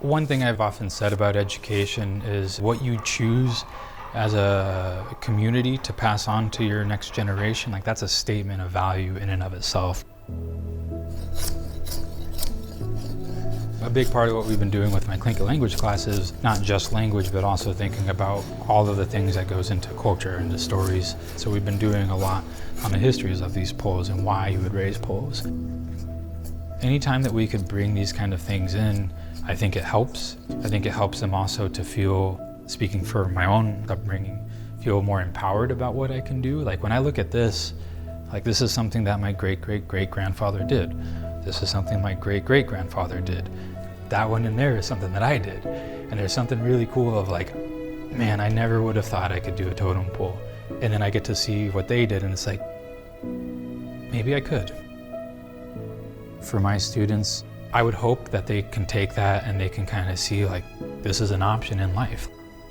One thing I've often said about education is what you choose as a community to pass on to your next generation, like that's a statement of value in and of itself. A big part of what we've been doing with my Tlingit language class is not just language, but also thinking about all of the things that goes into culture and the stories. So we've been doing a lot on the histories of these poles and why you would raise poles. Anytime that we could bring these kind of things in, I think it helps. I think it helps them also to feel, speaking for my own upbringing, feel more empowered about what I can do. Like when I look at this, like this is something that my great-great-great-grandfather did. This is something my great-great-grandfather did. That one in there is something that I did. And there's something really cool of like, man, I never would have thought I could do a totem pole. And then I get to see what they did and it's like, maybe I could. For my students, I would hope that they can take that and they can kind of see like, this is an option in life.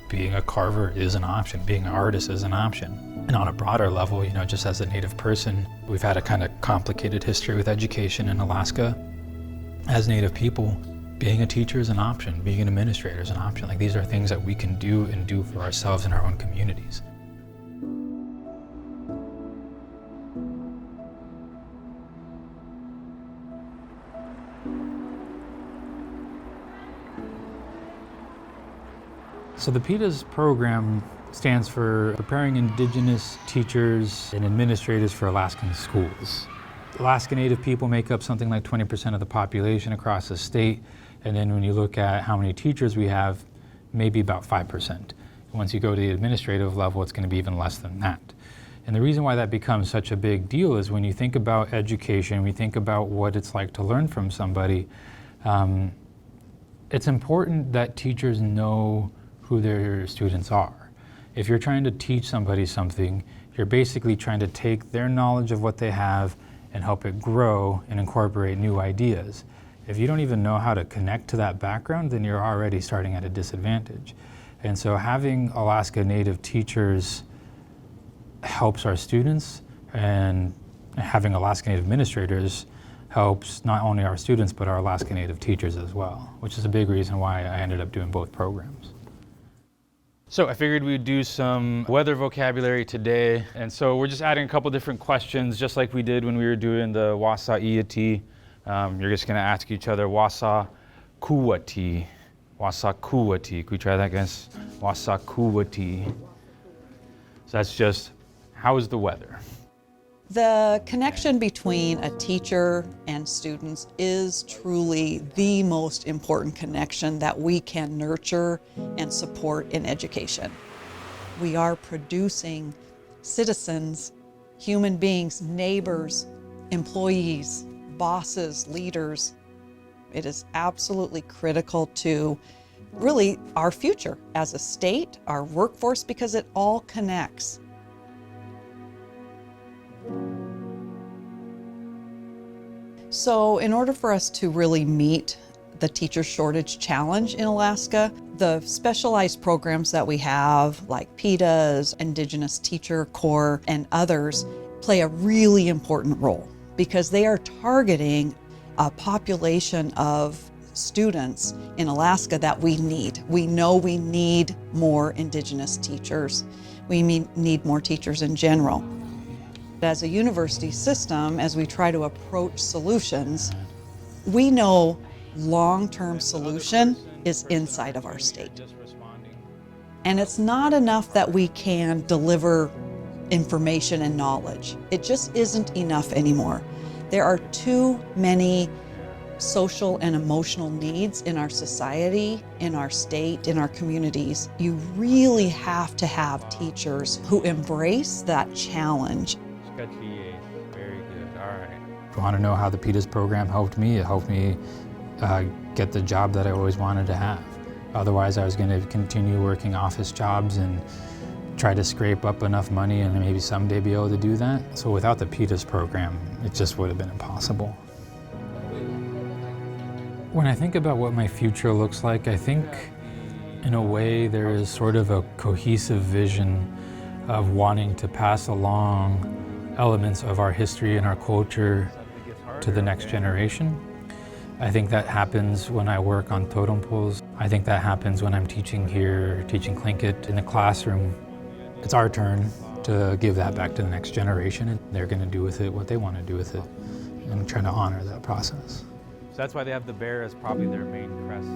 Being a carver is an option, being an artist is an option. And on a broader level, you know, just as a Native person, we've had a kind of complicated history with education in Alaska. As Native people, being a teacher is an option, being an administrator is an option. Like these are things that we can do and do for ourselves in our own communities. So the PITAS program stands for Preparing Indigenous Teachers and Administrators for Alaskan Schools. Alaska Native people make up something like 20% of the population across the state, and then when you look at how many teachers we have, maybe about 5%. Once you go to the administrative level, it's going to be even less than that. And the reason why that becomes such a big deal is when you think about education, we think about what it's like to learn from somebody, it's important that teachers know who their students are. If you're trying to teach somebody something, you're basically trying to take their knowledge of what they have and help it grow and incorporate new ideas. If you don't even know how to connect to that background, then you're already starting at a disadvantage. And so having Alaska Native teachers helps our students, and having Alaska Native administrators helps not only our students, but our Alaska Native teachers as well, which is a big reason why I ended up doing both programs. So I figured we'd do some weather vocabulary today, and so we're just adding a couple different questions, just like we did when we were doing the Wasa Iati. You're just going to ask each other, Wasa Kuwati, Wasa Kuwati. Can we try that, guys? Wasa Kuwati. So that's just, how is the weather? The connection between a teacher and students is truly the most important connection that we can nurture and support in education. We are producing citizens, human beings, neighbors, employees, bosses, leaders. It is absolutely critical to really our future as a state, our workforce, because it all connects. So in order for us to really meet the teacher shortage challenge in Alaska, the specialized programs that we have, like PITAS, Indigenous Teacher Corps, and others, play a really important role because they are targeting a population of students in Alaska that we need. We know we need more Indigenous teachers. We need more teachers in general. As a university system, as we try to approach solutions, we know long-term solution is inside of our state. And it's not enough that we can deliver information and knowledge. It just isn't enough anymore. There are too many social and emotional needs in our society, in our state, in our communities. You really have to have teachers who embrace that challenge. Very good, all right. If you want to know how the PITAS program helped me, it helped me get the job that I always wanted to have. Otherwise, I was going to continue working office jobs and try to scrape up enough money and maybe someday be able to do that. So without the PITAS program, it just would have been impossible. When I think about what my future looks like, I think in a way there is sort of a cohesive vision of wanting to pass along elements of our history and our culture to the next generation. I think that happens when I work on totem poles. I think that happens when I'm teaching here, teaching Tlingit in the classroom. It's our turn to give that back to the next generation, and they're going to do with it what they want to do with it, and trying to honor that process. So that's why they have the bear as probably their main crest.